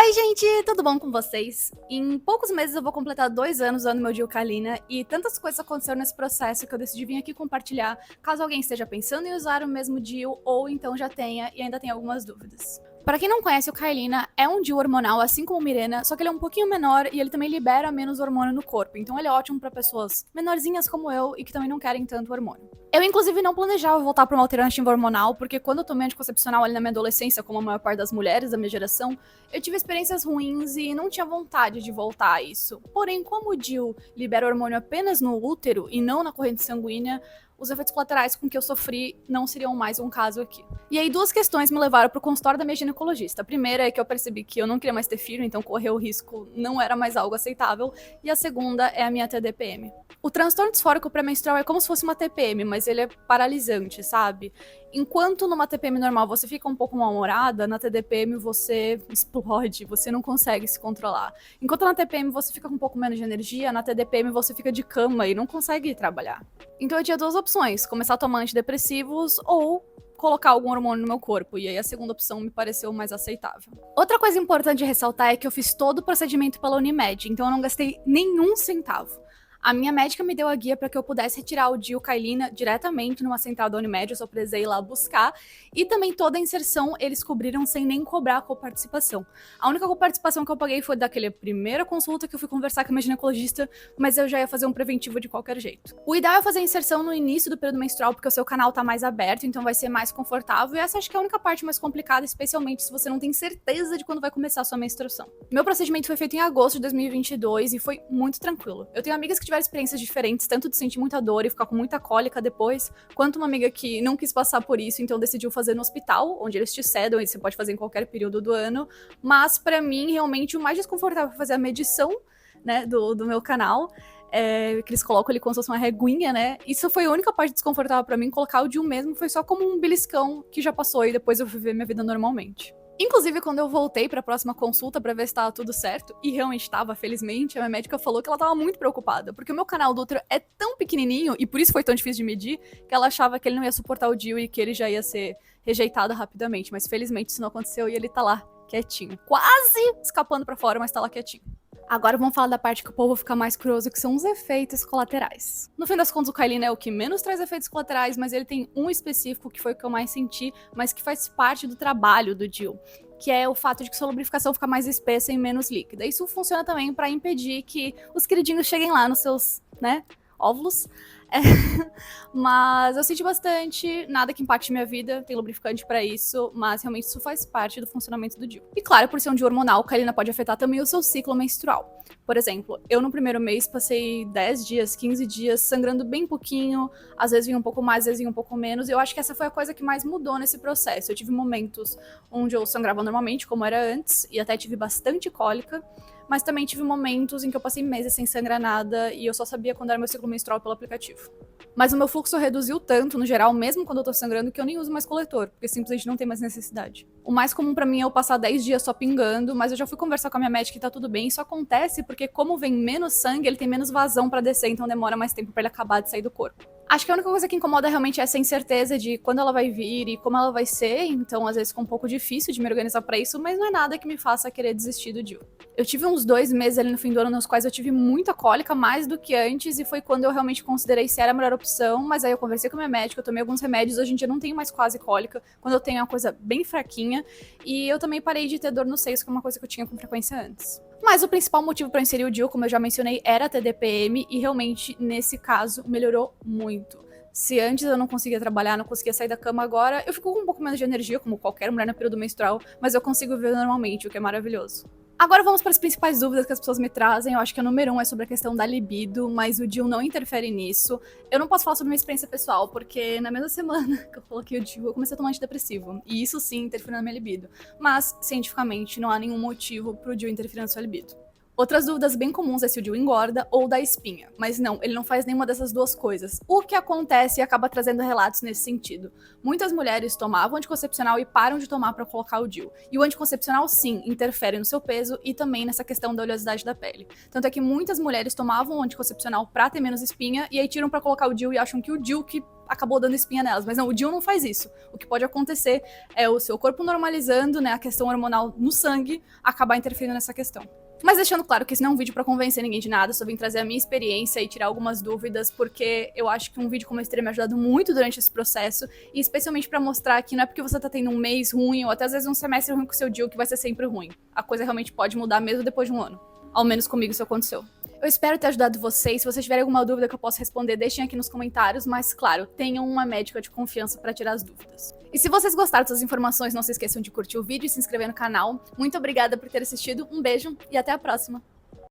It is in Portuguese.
Oi, gente, tudo bom com vocês? Em poucos meses eu vou completar 2 anos usando meu DIU Kalina e tantas coisas aconteceram nesse processo que eu decidi vir aqui compartilhar, caso alguém esteja pensando em usar o mesmo DIU ou então já tenha e ainda tenha algumas dúvidas. Para quem não conhece, o Kailina é um DIU hormonal, assim como o Mirena, só que ele é um pouquinho menor e ele também libera menos hormônio no corpo, então ele é ótimo para pessoas menorzinhas como eu e que também não querem tanto hormônio. Eu, inclusive, não planejava voltar para uma alternativa hormonal, porque quando eu tomei anticoncepcional ali na minha adolescência, como a maior parte das mulheres da minha geração, eu tive experiências ruins e não tinha vontade de voltar a isso. Porém, como o DIU libera hormônio apenas no útero e não na corrente sanguínea, os efeitos colaterais com que eu sofri não seriam mais um caso aqui. E aí, duas questões me levaram pro consultório da minha ginecologista. A primeira é que eu percebi que eu não queria mais ter filho, então correr o risco não era mais algo aceitável. E a segunda é a minha TDPM. O transtorno disfórico pré-menstrual é como se fosse uma TPM, mas ele é paralisante, sabe? Enquanto numa TPM normal você fica um pouco mal-humorada, na TDPM você explode, você não consegue se controlar. Enquanto na TPM você fica com um pouco menos de energia, na TDPM você fica de cama e não consegue trabalhar. Então eu tinha duas opções, começar a tomar antidepressivos ou colocar algum hormônio no meu corpo, e aí a segunda opção me pareceu mais aceitável. Outra coisa importante de ressaltar é que eu fiz todo o procedimento pela Unimed, então eu não gastei nenhum centavo. A minha médica me deu a guia para que eu pudesse retirar o DIU Kailina diretamente numa central da Unimed, eu só precisei ir lá buscar. E também toda a inserção eles cobriram sem nem cobrar a coparticipação. A única coparticipação que eu paguei foi daquela primeira consulta que eu fui conversar com a minha ginecologista, mas eu já ia fazer um preventivo de qualquer jeito. O ideal é fazer a inserção no início do período menstrual, porque o seu canal tá mais aberto, então vai ser mais confortável. E essa acho que é a única parte mais complicada, especialmente se você não tem certeza de quando vai começar a sua menstruação. Meu procedimento foi feito em agosto de 2022 e foi muito tranquilo. Eu tenho amigas que tiveram experiências diferentes, tanto de sentir muita dor e ficar com muita cólica depois, quanto uma amiga que não quis passar por isso, então decidiu fazer no hospital, onde eles te cedam e você pode fazer em qualquer período do ano. Mas para mim, realmente, o mais desconfortável foi fazer a medição, né, do meu canal. Que eles colocam ali como se fosse uma reguinha, né? Isso foi a única parte desconfortável para mim. Colocar o DIU mesmo foi só como um beliscão que já passou e depois eu fui viver minha vida normalmente. Inclusive, quando eu voltei pra próxima consulta pra ver se tava tudo certo, e realmente tava, felizmente, a minha médica falou que ela tava muito preocupada, porque o meu canal do útero é tão pequenininho, e por isso foi tão difícil de medir, que ela achava que ele não ia suportar o DIU e que ele já ia ser rejeitado rapidamente. Mas felizmente isso não aconteceu e ele tá lá, quietinho. Quase escapando pra fora, mas tá lá quietinho. Agora vamos falar da parte que o povo fica mais curioso, que são os efeitos colaterais. No fim das contas, o Kailina é o que menos traz efeitos colaterais, mas ele tem um específico que foi o que eu mais senti, mas que faz parte do trabalho do DIU, que é o fato de que sua lubrificação fica mais espessa e menos líquida. Isso funciona também para impedir que os queridinhos cheguem lá nos seus, né, óvulos. Mas eu senti bastante, nada que impacte minha vida, tem lubrificante pra isso, mas realmente isso faz parte do funcionamento do DIU. E claro, por ser um DIU hormonal, a Kailina pode afetar também o seu ciclo menstrual. Por exemplo, eu no primeiro mês passei 10 dias, 15 dias sangrando bem pouquinho, às vezes vinha um pouco mais, às vezes vinha um pouco menos, e eu acho que essa foi a coisa que mais mudou nesse processo. Eu tive momentos onde eu sangrava normalmente, como era antes, e até tive bastante cólica, mas também tive momentos em que eu passei meses sem sangrar nada e eu só sabia quando era meu ciclo menstrual pelo aplicativo. Mas o meu fluxo reduziu tanto, no geral, mesmo quando eu tô sangrando, que eu nem uso mais coletor, porque simplesmente não tem mais necessidade. O mais comum pra mim é eu passar 10 dias só pingando, mas eu já fui conversar com a minha médica e tá tudo bem. Isso acontece porque como vem menos sangue, ele tem menos vazão pra descer, então demora mais tempo pra ele acabar de sair do corpo. Acho que a única coisa que incomoda realmente é essa incerteza de quando ela vai vir e como ela vai ser, então às vezes fica um pouco difícil de me organizar pra isso, mas não é nada que me faça querer desistir do DIU. Eu tive uns 2 meses ali no fim do ano nos quais eu tive muita cólica, mais do que antes, e foi quando eu realmente considerei se era a melhor opção, mas aí eu conversei com a minha médica, eu tomei alguns remédios, hoje em dia eu não tenho mais quase cólica, quando eu tenho é uma coisa bem fraquinha, e eu também parei de ter dor nos seios, que é uma coisa que eu tinha com frequência antes. Mas o principal motivo para inserir o DIU, como eu já mencionei, era a TDPM, e realmente, nesse caso, melhorou muito. Se antes eu não conseguia trabalhar, não conseguia sair da cama, agora eu fico com um pouco menos de energia, como qualquer mulher no período menstrual, mas eu consigo viver normalmente, o que é maravilhoso. Agora vamos para as principais dúvidas que as pessoas me trazem. Eu acho que a número 1 é sobre a questão da libido, mas o DIU não interfere nisso. Eu não posso falar sobre minha experiência pessoal, porque na mesma semana que eu coloquei o DIU, eu comecei a tomar antidepressivo. E isso sim interferiu na minha libido. Mas, cientificamente, não há nenhum motivo para o DIU interferir na sua libido. Outras dúvidas bem comuns é se o DIU engorda ou dá espinha, mas não, ele não faz nenhuma dessas duas coisas. O que acontece e acaba trazendo relatos nesse sentido. Muitas mulheres tomavam anticoncepcional e param de tomar para colocar o DIU. E o anticoncepcional, sim, interfere no seu peso e também nessa questão da oleosidade da pele. Tanto é que muitas mulheres tomavam o anticoncepcional para ter menos espinha e aí tiram para colocar o DIU e acham que o DIU que acabou dando espinha nelas. Mas não, o DIU não faz isso. O que pode acontecer é o seu corpo normalizando, né, a questão hormonal no sangue, acabar interferindo nessa questão. Mas deixando claro que esse não é um vídeo pra convencer ninguém de nada, só vim trazer a minha experiência e tirar algumas dúvidas, porque eu acho que um vídeo como esse teria me ajudado muito durante esse processo, e especialmente pra mostrar que não é porque você tá tendo um mês ruim, ou até às vezes um semestre ruim com o seu DIU, que vai ser sempre ruim. A coisa realmente pode mudar mesmo depois de um ano. Ao menos comigo isso aconteceu. Eu espero ter ajudado vocês. Se vocês tiverem alguma dúvida que eu possa responder, deixem aqui nos comentários, mas claro, tenham uma médica de confiança pra tirar as dúvidas. E se vocês gostaram dessas informações, não se esqueçam de curtir o vídeo e se inscrever no canal. Muito obrigada por ter assistido, um beijo e até a próxima!